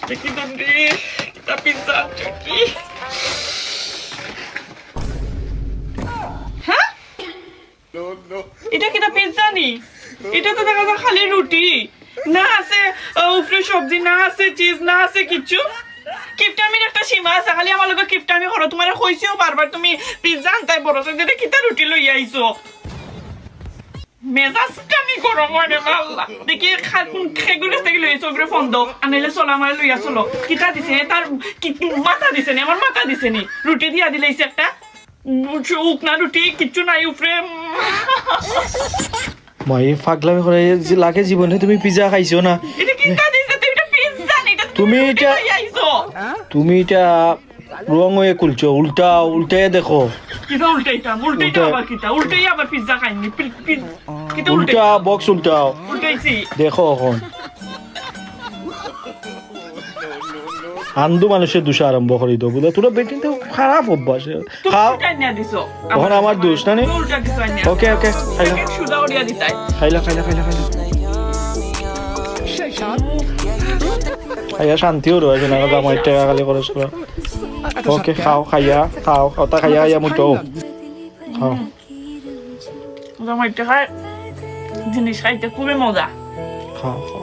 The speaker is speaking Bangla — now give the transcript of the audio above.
দেখি দন্ডি কিতা পিজ্জা কি হ্যাঁ এটা কিতা পিজ্জা নি এটা তো দেখা যায় খালি রুটি না আছে উপরে সবজি না আছে চিজ না আছে কিছু কিপটামির একটা সীমা আছে খালি আমার লগে কিপটামি করো তোমার কইছিও বারবার তুমি পিজ্জা আনতাই বড় সেটা কিতা রুটি লই আইছো মেজাজটা আমি গরম হয় না আল্লাহ দেখি খেগুলো থেকে লইছো ওগুলো ফোন দাও আনাইলে চলো আমার লইয়া চলো কিতা দিছে তার মাথা দিছে নি আমার মাথা দিছে নি রুটি দিয়া দিলেইছে একটা উকনা রুটি কিচ্ছু নাই উপরে মই পাগলামি করে যে লাগে জীবনে তুমি পিজ্জা খাইছো না এটা কিতা দিছে তুমি এটা পিজ্জা নি এটা তুমি এটা তুমি এটা রং হয়ে কুলছো উল্টায় দেখো কিতা উল্টাইটা আবার কিতা উল্টাই আবার পিজ্জা খাইনি কিতা উল্টা বক্স উল্টাও উল্টাইছি দেখো এখন আন্দু মানুষের দোষ আরম্ভ করে দিও বুঝলে তোরা বেটি তো খারাপ অভ্যাস খাও এখন আমার দোষ না ওকে ওকে খাইলা খাইয়া শান্তিও রয়েছে না আমার টাকা খালি করে ওকে খাও তা খাইয়া মুটো খাও জিনিস খাইতে খুবই মজা খাও